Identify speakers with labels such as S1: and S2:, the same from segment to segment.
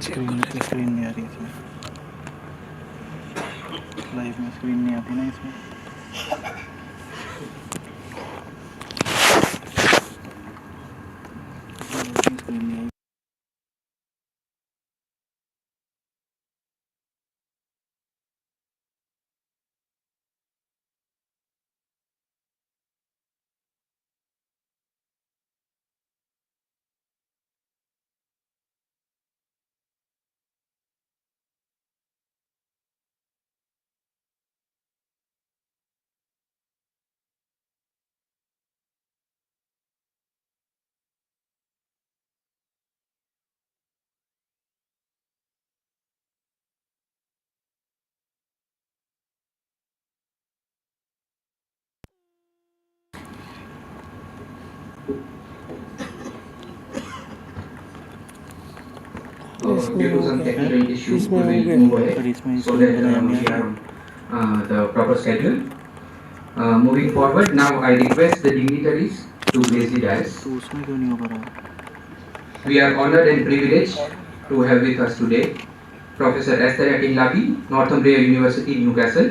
S1: Screen नहीं आ रही इसमें, लाइव में स्क्रीन नहीं आती ना इसमें। स्क्रीन नहीं आई।
S2: Due to some technical issue, we will move ahead so that we have the proper schedule. Moving forward, now I request the dignitaries to grace the dais.
S1: तो उसमें क्यों नहीं हो पा रहा?
S2: We are honored and privileged to have with us today Professor Esther Akinlabi, Northumbria University, Newcastle.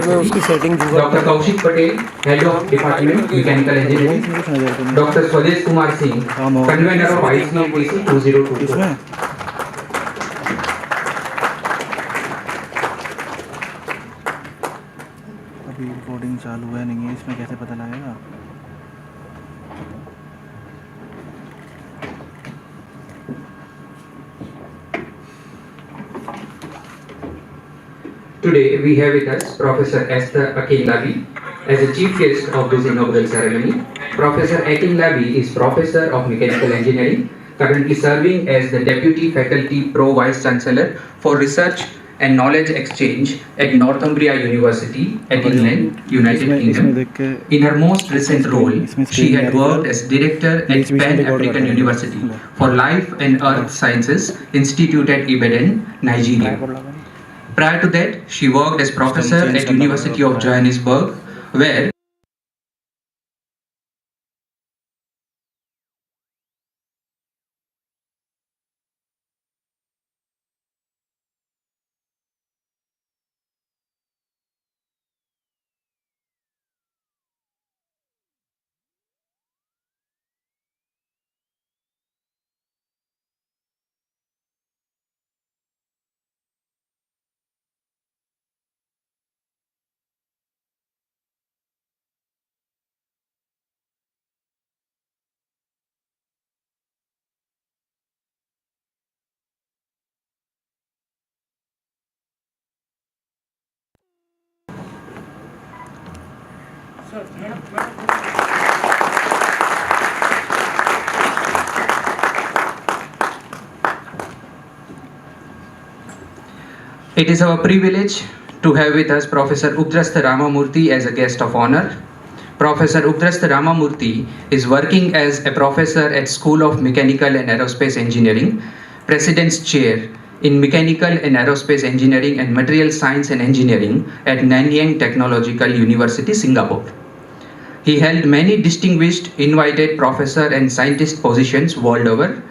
S1: उसकी setting
S2: Dr. Kaushik Patel, Head of Department Mechanical Engineering. Dr. Swadesh Kumar Singh, Convener of ICMPC 2022.
S1: अभी recording चालू है नहीं है, इसमें कैसे पता लगेगा?
S2: Today we have with us Professor Esther Akinlabi as a chief guest of this inaugural ceremony. Professor Akinlabi is Professor of Mechanical Engineering, currently serving as the Deputy Faculty Pro Vice Chancellor for Research and Knowledge Exchange at Northumbria University at England, United Kingdom. In her most recent role, she had worked as Director at Pan African University for Life and Earth Sciences Institute at Ibadan, Nigeria. Prior to that, she worked as professor at University of Johannesburg, where it is our privilege to have with us Professor Ubdrasta Ramamurthy as a guest of honor. Professor Ubdrasta Ramamurthy is working as a professor at School of Mechanical and Aerospace Engineering, President's Chair in Mechanical and Aerospace Engineering and Material Science and Engineering at Nanyang Technological University, Singapore. He held many distinguished invited professor and scientist positions world over,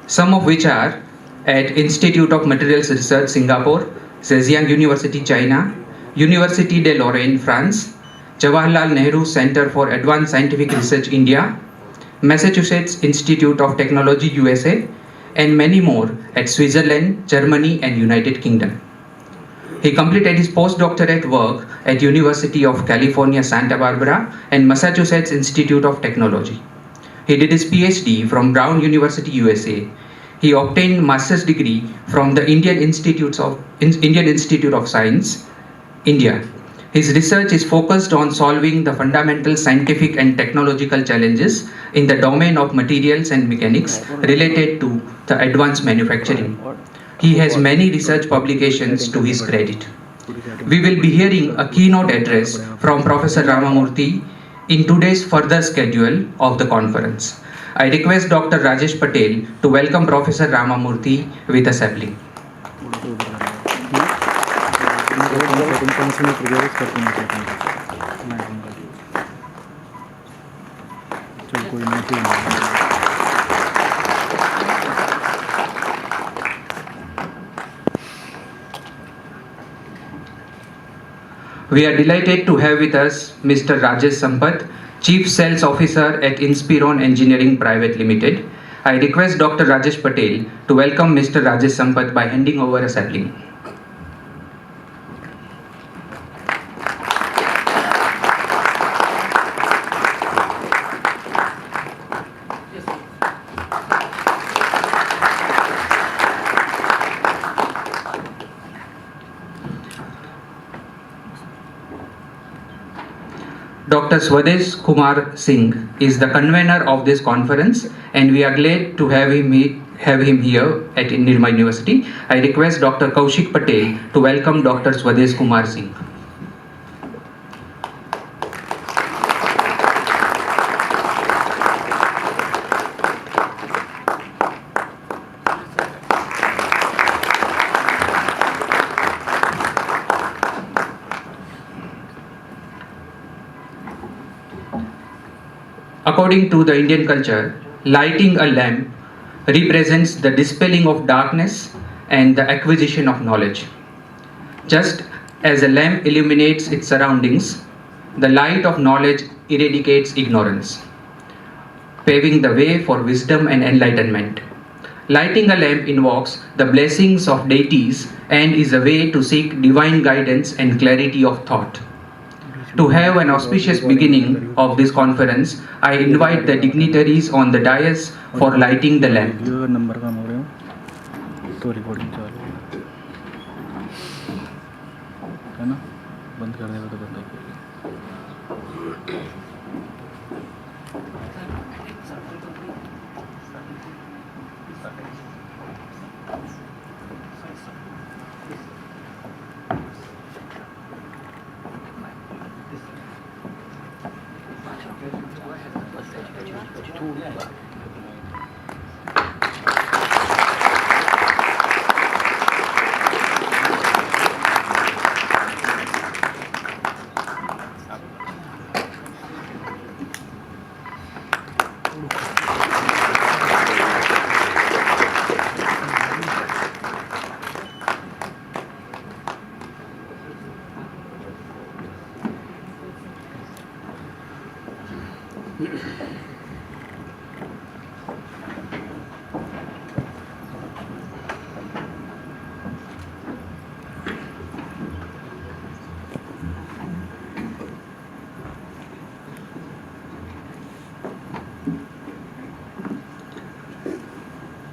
S2: some of which are at Institute of Materials Research, Singapore, Zhejiang University, China, Université de Lorraine, France, Jawaharlal Nehru Center for Advanced Scientific Research, India, Massachusetts Institute of Technology, USA, and many more at Switzerland, Germany, and United Kingdom. He completed his postdoctorate work at University of California, Santa Barbara, and Massachusetts Institute of Technology. He did his PhD from Brown University, USA. He obtained master's degree from the Indian Institute of Science, India. His research is focused on solving the fundamental scientific and technological challenges in the domain of materials and mechanics related to the advanced manufacturing. He has many research publications to his credit. We will be hearing a keynote address from Professor Ramamurthy in today's further schedule of the conference. I request Dr. Rajesh Patel to welcome Professor Ramamurthy with a sapling. We are delighted to have with us Mr. Rajesh Sampath, Chief Sales Officer at Inspiron Engineering Private Limited. I request Dr. Rajesh Patel to welcome Mr. Rajesh Sampath by handing over a sapling. Dr. Swadesh Kumar Singh is the convener of this conference, and we are glad to have him here at Nirma University. I request Dr. Kaushik Patel to welcome Dr. Swadesh Kumar Singh. According to the Indian culture, lighting a lamp represents the dispelling of darkness and the acquisition of knowledge. Just as a lamp illuminates its surroundings, the light of knowledge eradicates ignorance, paving the way for wisdom and enlightenment. Lighting a lamp invokes the blessings of deities and is a way to seek divine guidance and clarity of thought. To have an auspicious beginning of this conference, I invite the dignitaries on the dais for lighting the lamp.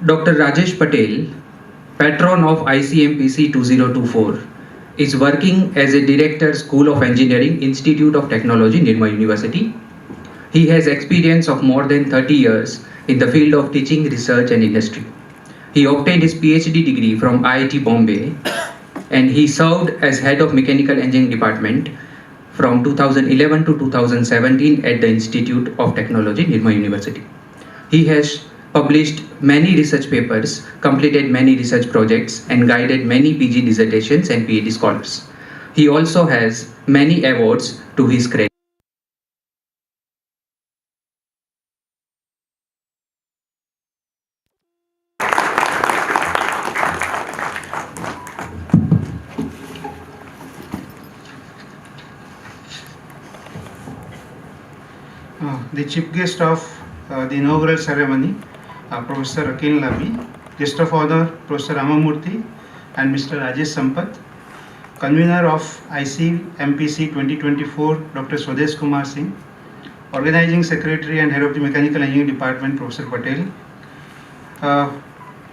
S2: Dr. Rajesh Patel, patron of ICMPC 2024, is working as a Director, School of Engineering, Institute of Technology, Nirma University. He has experience of more than 30 years in the field of teaching, research and industry. He obtained his PhD degree from IIT Bombay, and he served as Head of Mechanical Engineering Department from 2011 to 2017 at the Institute of Technology, Nirma University. He has published many research papers, completed many research projects, and guided many PG dissertations and PhD scholars. He also has many awards to his credit.
S3: The chief guest of the inaugural ceremony, Professor Akhil Labi, guest of honor, Professor Ramamurthy and Mr. Rajesh Sampath, convener of ICMPC 2024, Dr. Swadesh Kumar Singh, Organizing Secretary and Head of the Mechanical Engineering Department, Professor Patel.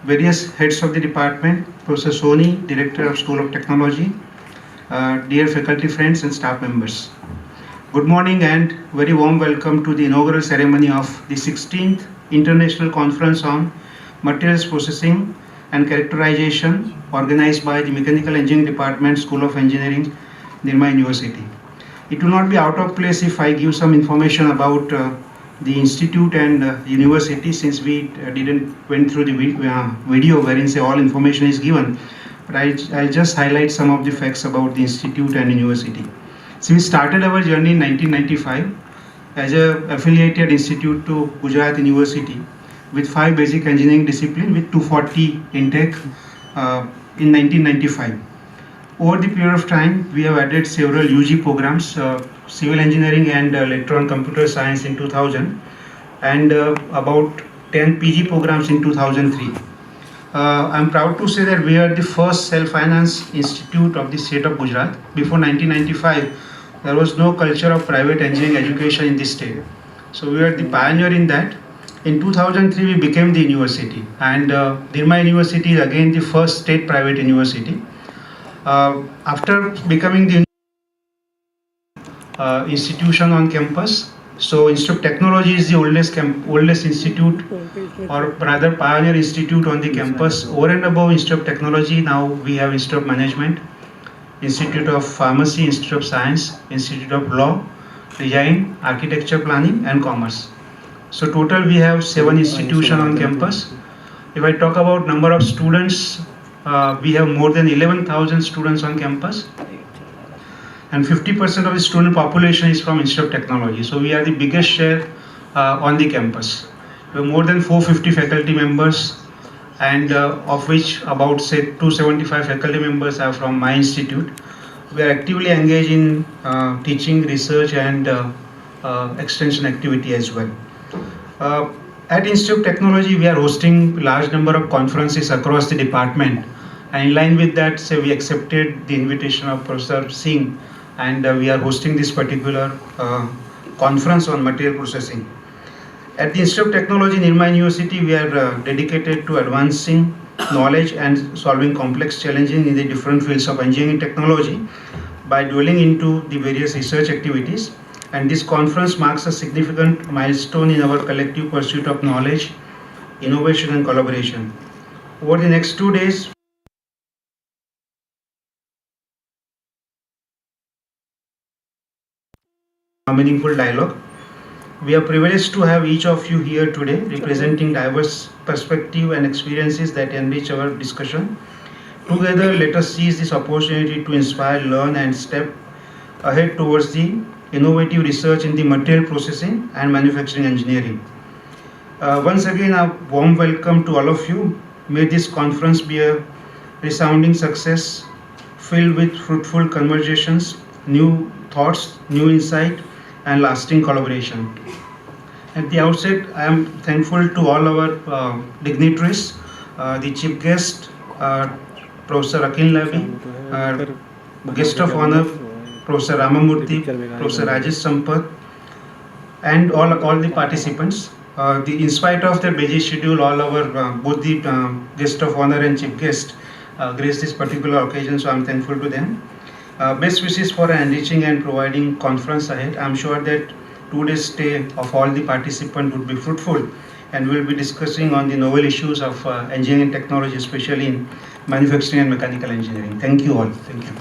S3: Various heads of the department, Professor Soni, Director of School of Technology, dear faculty friends and staff members. Good morning and very warm welcome to the inaugural ceremony of the 16th International Conference on Materials Processing and Characterization, organized by the Mechanical Engineering Department, School of Engineering, Nirma University. It will not be out of place if I give some information about the institute and university, since we didn't went through the video wherein say all information is given, but I'll just highlight some of the facts about the institute and university. So we started our journey in 1995 as an affiliated institute to Gujarat University with 5 basic engineering disciplines with 240 intake in 1995. Over the period of time, we have added several UG programs, civil engineering and electron computer science in 2000, and about 10 PG programs in 2003. I'm proud to say that we are the first self-financed institute of the state of Gujarat. Before 1995, there was no culture of private engineering education in this state. So we are the pioneer in that. In 2003, we became the university, and Nirma University is again the first state private university. After becoming the institution on campus, so Institute of Technology is the oldest institute, or rather pioneer institute on the campus. Over and above Institute of Technology, now we have Institute of Management, Institute of Pharmacy, Institute of Science, Institute of Law, Design, Architecture, Planning and Commerce. So total we have 7 institutions on campus. If I talk about number of students, we have more than 11,000 students on campus, and 50% of the student population is from Institute of Technology. So we are the biggest share on the campus. We have more than 450 faculty members, and of which about say 275 faculty members are from my institute. We are actively engaged in teaching, research and extension activity as well. At Institute of Technology, we are hosting large number of conferences across the department, and in line with that, say we accepted the invitation of Professor Singh, and we are hosting this particular conference on material processing. At the Institute of Technology, Nirma University, we are dedicated to advancing knowledge and solving complex challenges in the different fields of engineering technology by dwelling into the various research activities. And this conference marks a significant milestone in our collective pursuit of knowledge, innovation and collaboration. Over the next 2 days, a meaningful dialogue. We are privileged to have each of you here today, representing diverse perspectives and experiences that enrich our discussion. Together, let us seize this opportunity to inspire, learn and step ahead towards the innovative research in the material processing and manufacturing engineering. Once again, a warm welcome to all of you. May this conference be a resounding success, filled with fruitful conversations, new thoughts, new insight, and lasting collaboration. At the outset, I am thankful to all our dignitaries, the chief guest, Professor Akin Labi, guest of honor, Professor Ramamurthy, Professor Rajesh Sampath, and all the participants. In spite of their busy schedule, all our both the guest of honor and chief guest graced this particular occasion, so I'm thankful to them. Best wishes for an enriching and providing conference ahead. I'm sure that 2 days stay of all the participants would be fruitful, and we'll be discussing on the novel issues of engineering technology, especially in manufacturing and mechanical engineering. Thank you all. Thank you.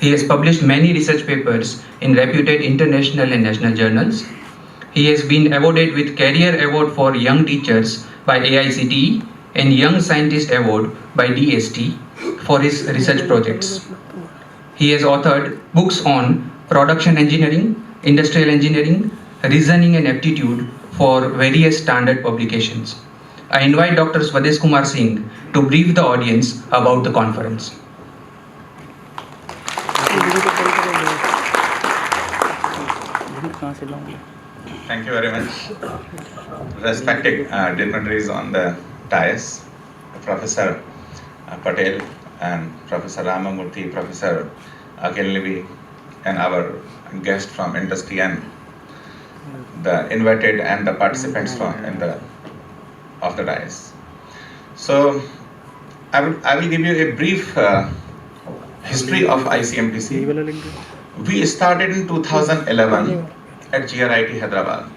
S2: He has published many research papers in reputed international and national journals. He has been awarded with Career Award for Young Teachers by AICTE and Young Scientist Award by DST for his research projects. He has authored books on production engineering, industrial engineering, reasoning and aptitude for various standard publications. I invite Dr. Swadesh Kumar Singh to brief the audience about the conference.
S4: Thank you very much. Respected dignitaries on the dais, Professor Patel and Professor Ramamurthy, Professor Akhil, and our guest from industry, and the invited and the participants of the dais. So I will give you a brief history of ICMPC. We started in 2011 at GRIT Hyderabad,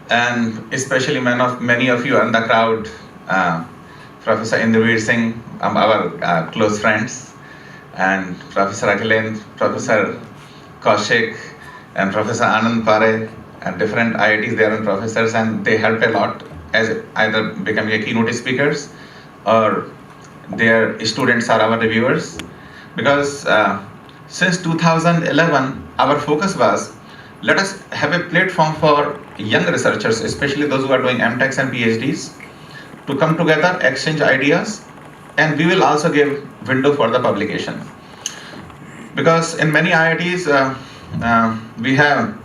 S4: and especially many of you in the crowd, Professor Indraveer Singh, our close friends, and Professor Akhil, Professor Kaushik, and Professor Anand Pare, and different IITs there and professors, and they helped a lot as either becoming a keynote speakers or their students are our reviewers, because since 2011 our focus was, let us have a platform for young researchers, especially those who are doing MTechs and PhDs, to come together, exchange ideas, and we will also give window for the publication. Because in many IITs we have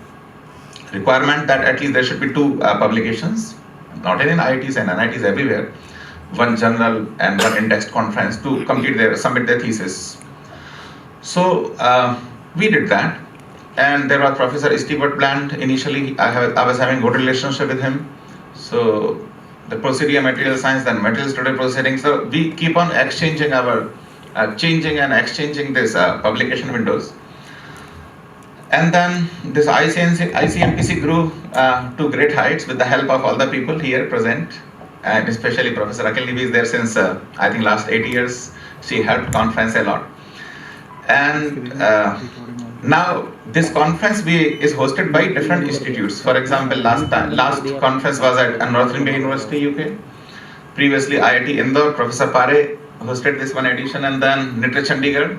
S4: requirement that at least there should be 2 publications, not in IITs and NITs everywhere, one journal and one index conference to submit their thesis. So we did that, and there was Professor Stewart Bland. Initially I was having good relationship with him, so the procedure material science, then material study proceedings, so we keep on exchanging our changing and exchanging this publication windows. And then this ICMPC grew to great heights with the help of all the people here present, and especially Professor Akhil is there since I think last 8 years. She helped conference a lot. And now this conference is hosted by different institutes. For example, last conference was at North India University, UK. Previously IIT Indore, Professor Pare hosted this one edition, and then NITR Chandigarh,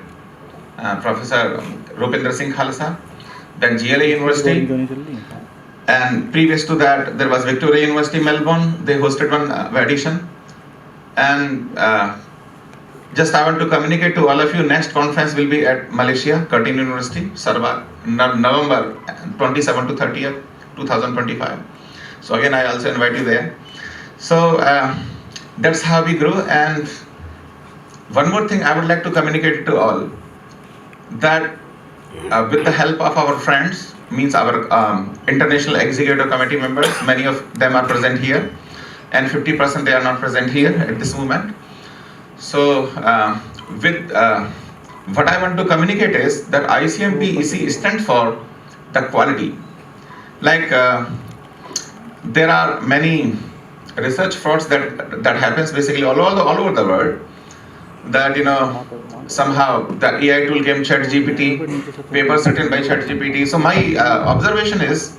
S4: Professor Rupendra Singh Khalsa, then GLA University, and previous to that there was Victoria University Melbourne. They hosted one edition. And just I want to communicate to all of you, next conference will be at Malaysia, Curtin University, Sarawak, November 27 to 30th, 2025. So again, I also invite you there. So that's how we grew. And one more thing I would like to communicate to all, that with the help of our friends, means our international executive committee members, many of them are present here, and 50% they are not present here at this moment. So with what I want to communicate is that ICMPC stands for the quality. Like there are many research frauds that happens basically all over the world, that somehow the AI tool came, ChatGPT, papers written by ChatGPT. So my observation is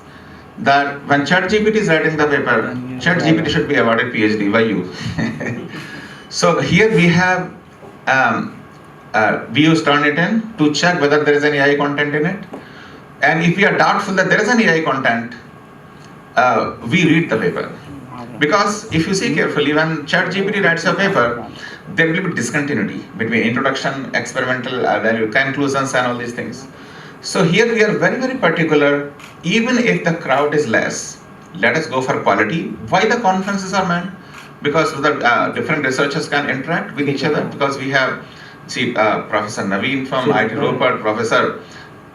S4: that when ChatGPT is writing the paper, ChatGPT should be awarded PhD by you. So here we have we use Turnitin to check whether there is any AI content in it, and if we are doubtful that there is any AI content, we read the paper. Because if you see carefully, when ChatGPT writes a paper, there will be discontinuity between introduction, experimental value, conclusions, and all these things. So here we are very, very particular. Even if the crowd is less, let us go for quality. Why the conferences are meant? Because the different researchers can interact with each other. Because we have, Professor Naveen from IT Rupert, Professor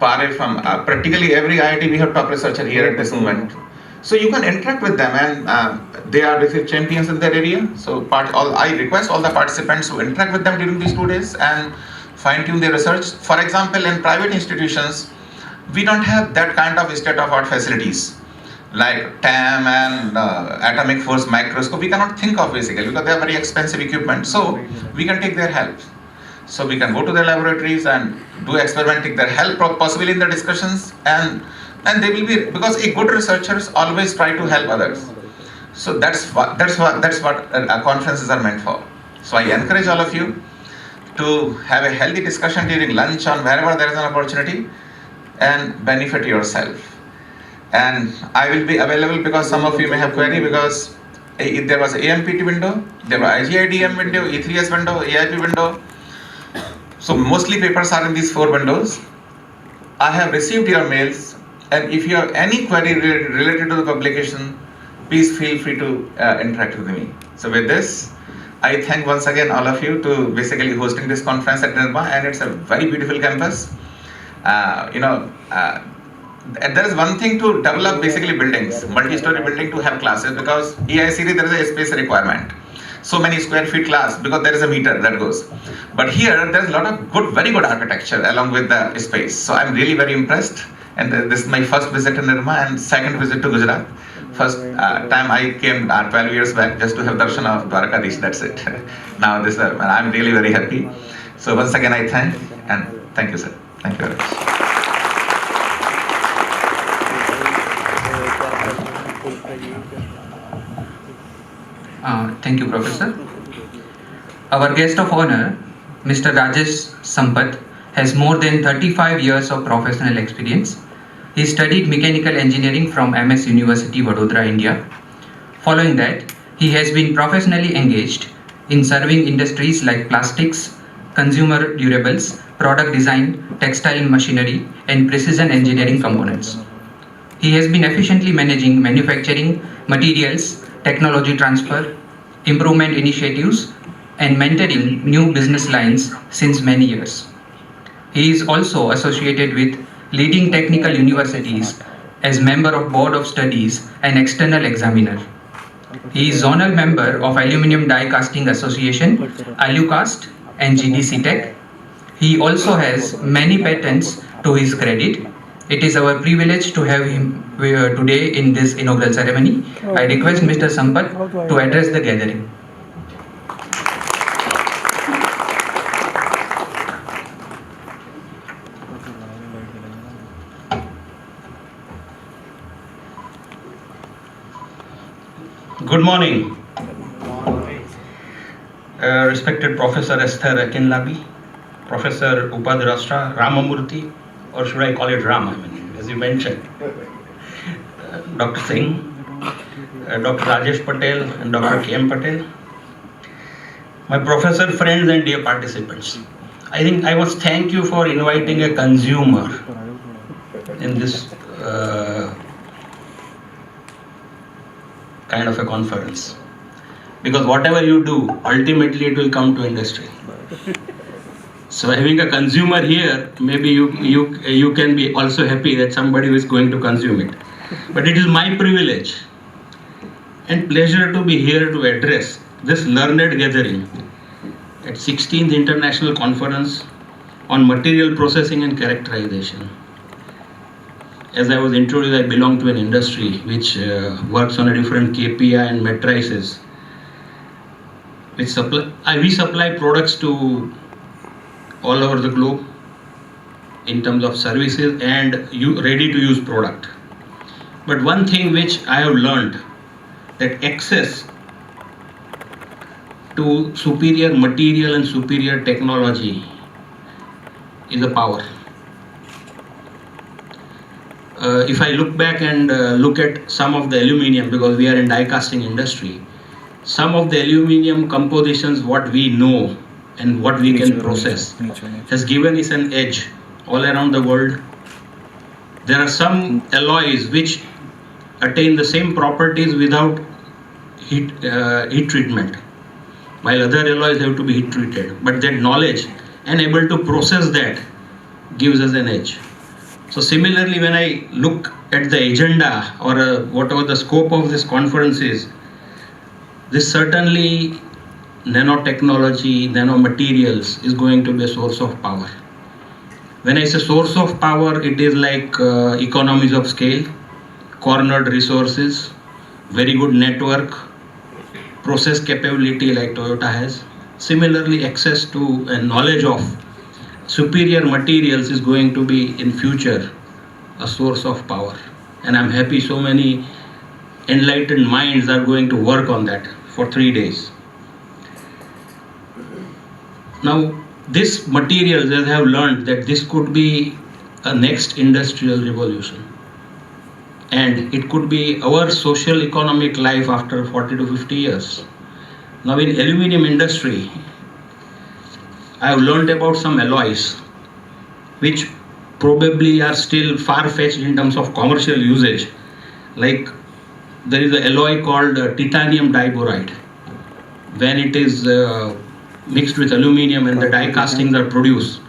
S4: Pare from practically every IIT. We have top researcher here at this moment. So you can interact with them, and they are research champions in their area. So I request all the participants to interact with them during these 2 days and fine-tune their research. For example, in private institutions, we don't have that kind of state-of-art facilities like TAM and atomic force microscope. We cannot think of basically because they are very expensive equipment. So we can take their help. So we can go to their laboratories and do experiment, take their help possibly in the discussions, and they will be, because a good researchers always try to help others. So that's what conferences are meant for. So I encourage all of you to have a healthy discussion during lunch on wherever there is an opportunity and benefit yourself. And I will be available because some of you may have query, because there was AMPT window, there was IGIDM window, E3S window, AIP window. So mostly papers are in these 4 windows. I have received your mails, and if you have any query related to the publication, please feel free to interact with me. So with this, I thank once again all of you to basically hosting this conference at Nirma, and it's a very beautiful campus. There is one thing to develop basically buildings, multi-story building to have classes, because EICD there is a space requirement. So many square feet class, because there is a meter that goes. But here there is a lot of very good architecture along with the space. So I'm really very impressed. And this is my first visit to Nirma and second visit to Gujarat. First time I came 12 years back just to have darshan of Dwarkadish, that's it. Now this, I'm really very happy. So once again I thank you, sir. Thank you very much.
S2: Thank you, Professor. Our guest of honor, Mr. Rajesh Sampath, has more than 35 years of professional experience. He studied mechanical engineering from MS University, Vadodara, India. Following that, he has been professionally engaged in serving industries like plastics, consumer durables, product design, textile machinery, and precision engineering components. He has been efficiently managing manufacturing, materials, technology transfer, improvement initiatives, and mentoring new business lines since many years. He is also associated with leading technical universities as member of Board of Studies and external examiner. He is zonal member of Aluminium Die Casting Association, Alucast, and GDC Tech. He also has many patents to his credit. It is our privilege to have him today in this inaugural ceremony. I request Mr. Sampath to address the gathering.
S5: Good morning. Respected Professor Esther Akinlabi, Professor Upadrashtra Ramamurthy, or should I call it Ram, as you mentioned, Dr. Singh, Dr. Rajesh Patel, and Dr. K.M. Patel, my professor friends and dear participants. I think I must thank you for inviting a consumer in this kind of a conference, because whatever you do, ultimately it will come to industry. So having a consumer here, maybe you can be also happy that somebody is going to consume it. But it is my privilege and pleasure to be here to address this learned gathering at 16th International Conference on Material Processing and Characterization. As I was introduced, I belong to an industry which works on a different KPI and matrices. We supply products to all over the globe in terms of services and ready to use product. But one thing which I have learned, that access to superior material and superior technology is a power. If I look back and look at some of the aluminium, because we are in die casting industry, some of the aluminium compositions, what we know and what we can process, has given us an edge all around the world. There are some alloys which attain the same properties without heat treatment, while other alloys have to be heat treated. But that knowledge and able to process that gives us an edge. So similarly, when I look at the agenda or whatever the scope of this conference is, this certainly nanotechnology, nanomaterials is going to be a source of power. When I say source of power, it is like economies of scale, cornered resources, very good network, process capability like Toyota has. Similarly, access to and knowledge of superior materials is going to be in future a source of power. And I'm happy so many enlightened minds are going to work on that for 3 days. Now, this materials, as I have learned, that this could be a next industrial revolution. And it could be our social economic life after 40 to 50 years. Now in aluminium industry, I have learned about some alloys which probably are still far-fetched in terms of commercial usage. Like there is an alloy called titanium diboride. When it is mixed with aluminium and the die castings are produced,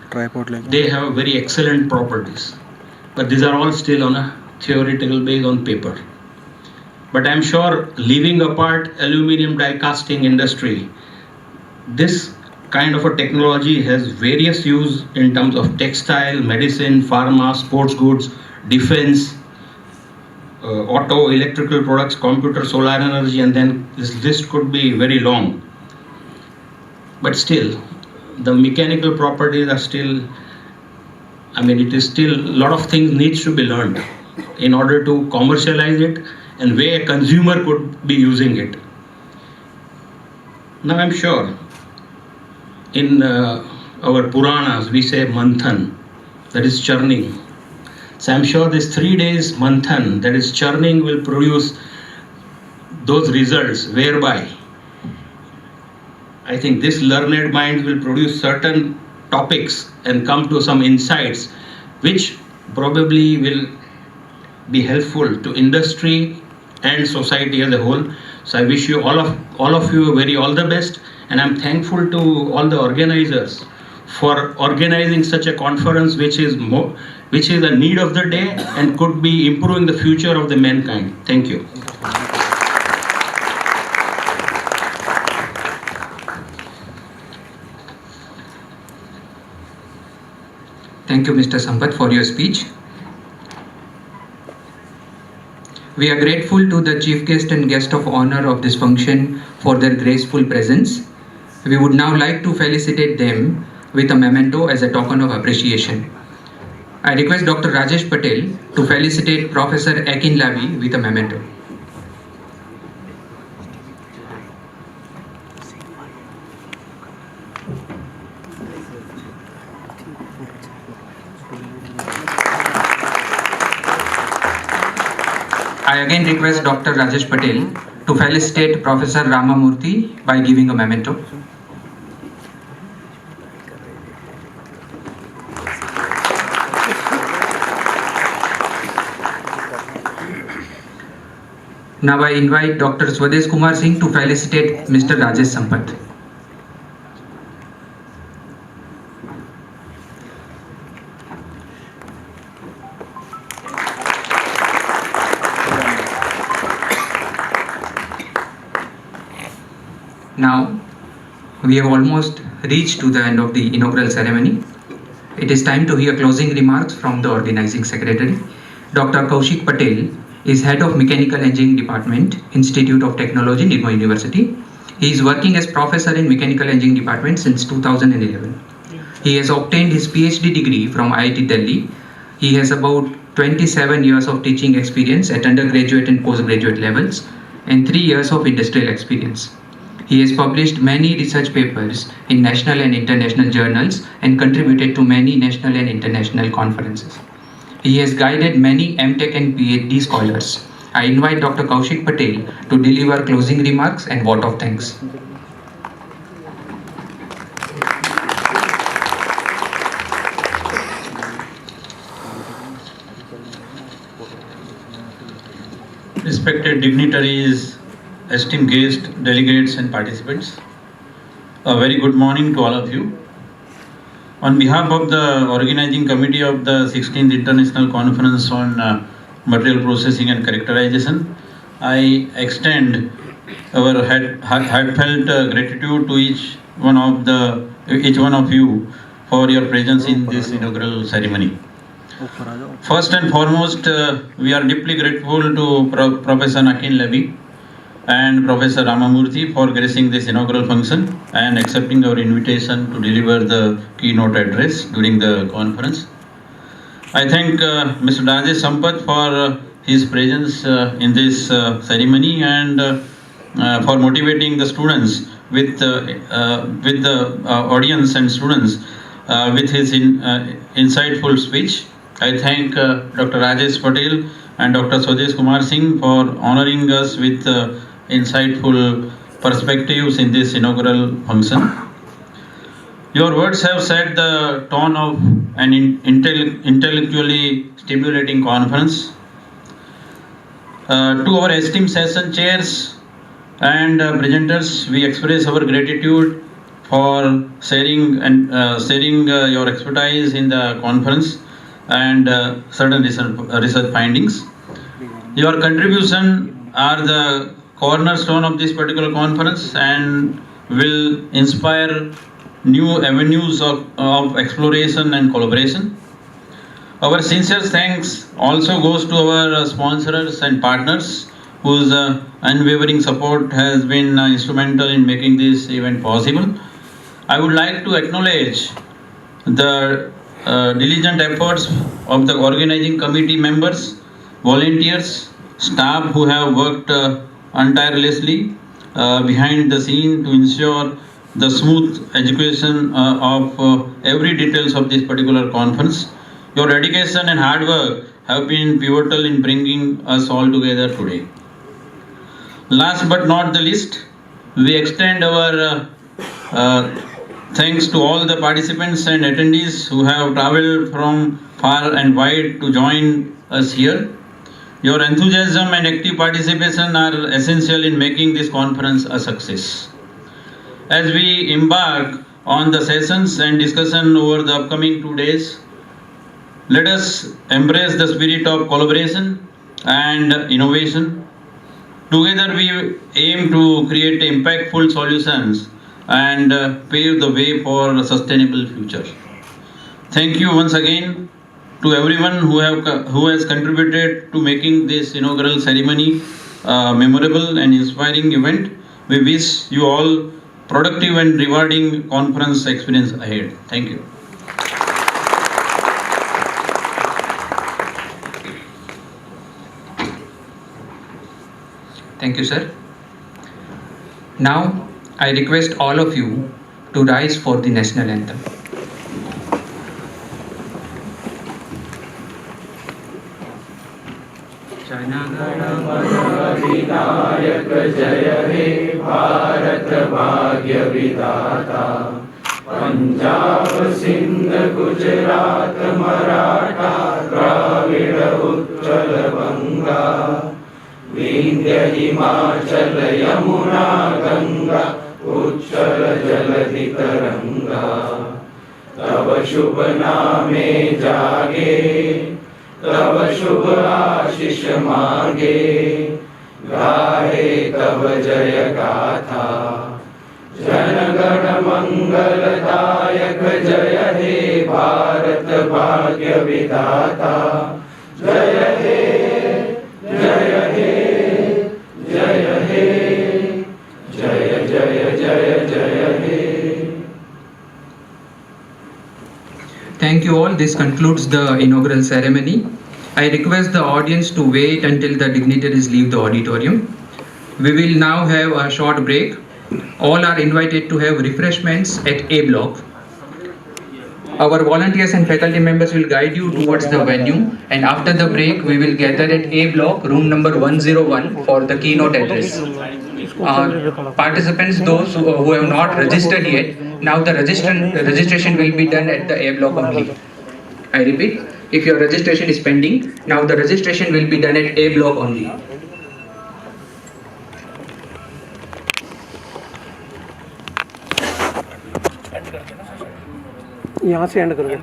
S5: they have very excellent properties. But these are all still on a theoretical base on paper. But I'm sure, leaving apart aluminium die casting industry, this kind of a technology has various use in terms of textile, medicine, pharma, sports goods, defense, auto, electrical products, computer, solar energy, and then this list could be very long. But still, the mechanical properties are still, it is still a lot of things needs to be learned in order to commercialize it and way a consumer could be using it. Now I'm sure in our Puranas we say manthan, that is churning. So I'm sure this 3 days manthan, that is churning, will produce those results whereby I think this learned mind will produce certain topics and come to some insights which probably will be helpful to industry and society as a whole. So I wish you all of you all the best, and I'm thankful to all the organizers for organizing such a conference which is a need of the day and could be improving the future of the mankind. Thank you.
S2: Thank you, Mr. Sampath, for your speech. We are grateful to the chief guest and guest of honor of this function for their graceful presence. We would now like to felicitate them with a memento as a token of appreciation. I request Dr. Rajesh Patel to felicitate Professor Akin Lavi with a memento. I again request Dr. Rajesh Patel to felicitate Professor Ramamurthy by giving a memento. Now I invite Dr. Swadesh Kumar Singh to felicitate Mr. Rajesh Sampath. Now, we have almost reached to the end of the inaugural ceremony. It is time to hear closing remarks from the organizing secretary. Dr. Kaushik Patel is head of Mechanical Engineering Department, Institute of Technology, Nirma University. He is working as professor in Mechanical Engineering Department since 2011. He has obtained his PhD degree from IIT Delhi. He has about 27 years of teaching experience at undergraduate and postgraduate levels and 3 years of industrial experience. He has published many research papers in national and international journals and contributed to many national and international conferences. He has guided many MTech and PhD scholars. I invite Dr. Kaushik Patel to deliver closing remarks and vote of thanks.
S6: Respected dignitaries, esteemed guests, delegates and participants, a very good morning to all of you. On behalf of the organizing committee of the 16th International Conference on Material Processing and Characterization, I extend our heartfelt gratitude to each one of you for your presence in this inaugural ceremony. First and foremost, we are deeply grateful to Professor Akin Lavi and Professor Ramamurthy for gracing this inaugural function and accepting our invitation to deliver the keynote address during the conference. I thank Mr. Rajesh Sampath for his presence in this ceremony and for motivating the students with the audience and students with his insightful speech. I thank Dr. Rajesh Patel and Dr. Swadesh Kumar Singh for honoring us with insightful perspectives in this inaugural function. Your words have set the tone of an intellectually stimulating conference. To our esteemed session chairs and presenters, we express our gratitude for sharing your expertise in the conference and certain research findings. Your contribution are the cornerstone of this particular conference and will inspire new avenues of exploration and collaboration. Our sincere thanks also goes to our sponsors and partners whose unwavering support has been instrumental in making this event possible. I would like to acknowledge the diligent efforts of the organizing committee members, volunteers, staff who have worked tirelessly behind the scene to ensure the smooth execution of every details of this particular conference. Your dedication and hard work have been pivotal in bringing us all together today. Last but not the least, we extend our thanks to all the participants and attendees who have traveled from far and wide to join us here. Your enthusiasm and active participation are essential in making this conference a success. As we embark on the sessions and discussion over the upcoming 2 days, let us embrace the spirit of collaboration and innovation. Together we aim to create impactful solutions and pave the way for a sustainable future. Thank you once again to everyone who has contributed to making this inaugural ceremony a memorable and inspiring event. We wish you all productive and rewarding conference experience ahead. Thank you.
S2: Thank you, sir. Now, I request all of you to rise for the national anthem.
S7: अधिनायक जय हे भारत भाग्य विधाता पंजाब सिंध गुजरात मराठा द्राविड़ उत्कल बंगा विंध्य हिमाचल यमुना गंगा उच्चल जलधि तरंगा तव शुभ नामे जागे तव शुभ आशीष मांगे गाहे तव जय गाथा जन गण मंगलदायक जय हे भारत भाग्य विधाता जय हे जय हे जय हे जय जय जय जय हे.
S2: Thank you all. This concludes the inaugural ceremony. I request the audience to wait until the dignitaries leave the auditorium. We will now have a short break. All are invited to have refreshments at A block. Our volunteers and faculty members will guide you towards the venue, and after the break we will gather at A block, room number 101 for the keynote address. Participants, those who have not registered yet, now the registration will be done at the A block only. I repeat, if your registration is pending, now the registration will be done at A block only.
S8: यहाँ से and करोगे.